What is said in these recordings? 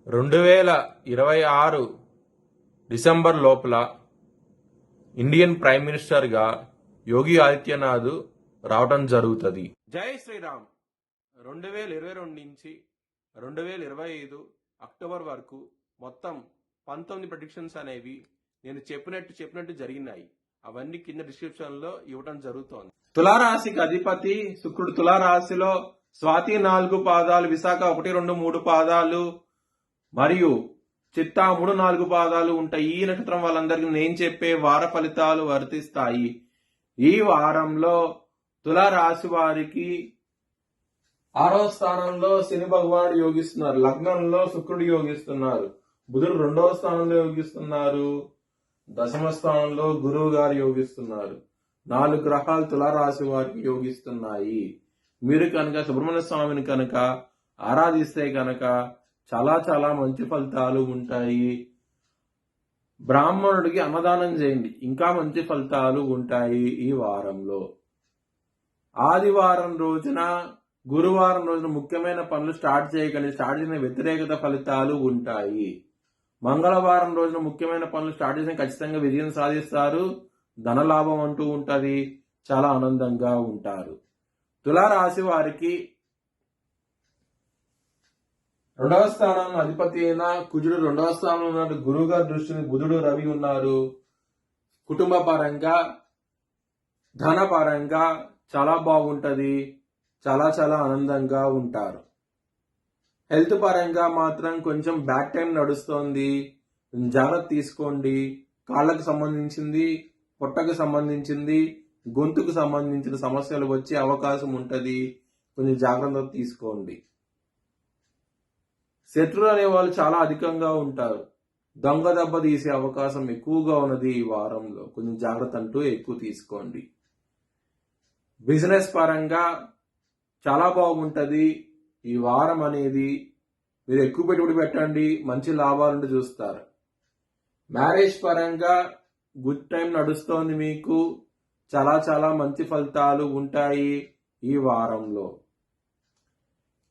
2026 December లోపల Indian prime మినిస్టర్గా యోగి ఆదిత్యనాథ్ రావటం జరుగుతుంది. జై శ్రీరామ్. 2022 నుంచి 2025 అక్టోబర్ వరకు మొత్తం 19 ప్రెడిక్షన్స్ అనేవి నేను చెప్పినట్టు జరిగినాయి. అవన్నీ కింద డిస్క్రిప్షన్ లో ఇవ్వటం జరుగుతోంది. తులారాశికి అధిపతి శుక్రుడు. తులారాశిలో స్వాతి 4 పాదాలు, విశాఖ 1, 2, 3 పాదాలు మరియు చిత్తా 3, 4 పాదాలు ఉంటాయి. ఈ నక్షత్రం వాళ్ళందరికీ నేను చెప్పే వార ఫలితాలు వర్తిస్తాయి. ఈ వారంలో తులారాశి వారికి 6వ స్థానంలో శని భగవానుడు యోగిస్తున్నారు, లగ్నంలో శుక్రుడు యోగిస్తున్నారు, బుధుడు 2వ స్థానంలో యోగిస్తున్నారు, దశమ స్థానంలో గురువు గారు యోగిస్తున్నారు. 4 గ్రహాలు తులారాశి వారికి యోగిస్తున్నాయి. మీరు కనుక సుబ్రహ్మణ్య స్వామిని కనుక ఆరాధిస్తే కనుక చాలా చాలా మంచి ఫలితాలు ఉంటాయి. బ్రాహ్మణుడికి అన్నదానం చేయండి, ఇంకా మంచి ఫలితాలు ఉంటాయి. ఈ వారంలో ఆదివారం రోజున, గురువారం రోజున ముఖ్యమైన పనులు స్టార్ట్ చేసిన వ్యతిరేకత ఫలితాలు ఉంటాయి. మంగళవారం రోజున ముఖ్యమైన పనులు స్టార్ట్ చేసిన ఖచ్చితంగా విజయం సాధిస్తారు. ధనలాభం అంటూ ఉంటది, చాలా ఆనందంగా ఉంటారు. తులారాశి వారికి 2వ స్థానం అధిపతి అయిన కుజుడు 2వ స్థానంలో ఉన్నారు. గురువు గారి దృష్టిని బుధుడు, రవి ఉన్నారు. కుటుంబ పరంగా, ధన పరంగా చాలా బాగుంటది, చాలా చాలా ఆనందంగా ఉంటారు. హెల్త్ పరంగా మాత్రం కొంచెం బ్యాక్ టైం నడుస్తోంది, జాగ్రత్త తీసుకోండి. కాళ్ళకు సంబంధించింది, పొట్టకు సంబంధించింది, గొంతుకు సంబంధించిన సమస్యలు వచ్చే అవకాశం ఉంటది, కొంచెం జాగ్రత్త తీసుకోండి. శత్రువులు అనే వాళ్ళు చాలా అధికంగా ఉంటారు. దొంగ దెబ్బ తీసే అవకాశం ఎక్కువగా ఉన్నది. ఈ వారంలో కొంచెం జాగ్రత్త అంటూ ఎక్కువ తీసుకోండి. బిజినెస్ పరంగా చాలా బాగుంటది. ఈ వారం అనేది మీరు ఎక్కువ పెట్టుబడి పెట్టండి, మంచి లాభాలను చూస్తారు. మ్యారేజ్ పరంగా గుడ్ టైం నడుస్తోంది, మీకు చాలా చాలా మంచి ఫలితాలు ఉంటాయి ఈ వారంలో.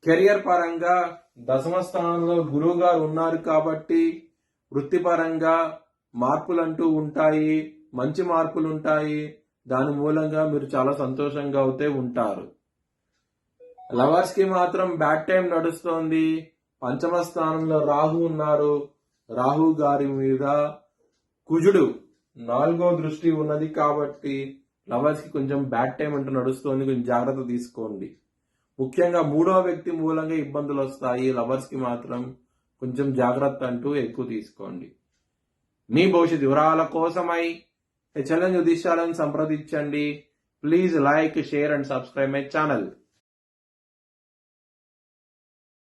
కెరియర్ పరంగా దశమ స్థానంలో గురువు గారు ఉన్నారు కాబట్టి వృత్తిపరంగా మార్పులంటూ ఉంటాయి, మంచి మార్పులు ఉంటాయి. దాని మూలంగా మీరు చాలా సంతోషంగా అయితే ఉంటారు. లవర్స్ కి మాత్రం బ్యాడ్ టైం నడుస్తోంది. పంచమ స్థానంలో రాహు ఉన్నారు. రాహు గారి మీద కుజుడు 4వ దృష్టి ఉన్నది కాబట్టి లవర్స్ కి కొంచెం బ్యాడ్ టైం అంటూ నడుస్తోంది, కొంచెం జాగ్రత్త తీసుకోండి. ముఖ్యంగా 3వ వ్యక్తి మూలంగా ఇబ్బందులు వస్తాయి. లవర్స్ కి మాత్రం కొంచెం జాగ్రత్త అంటూ ఎక్కువ తీసుకోండి. మీ భవిష్యత్ వివరాల కోసమై హెచ్ఎల్ఎన్ జ్యోతిష్యాలను సంప్రదించండి. Please like, share and subscribe my channel.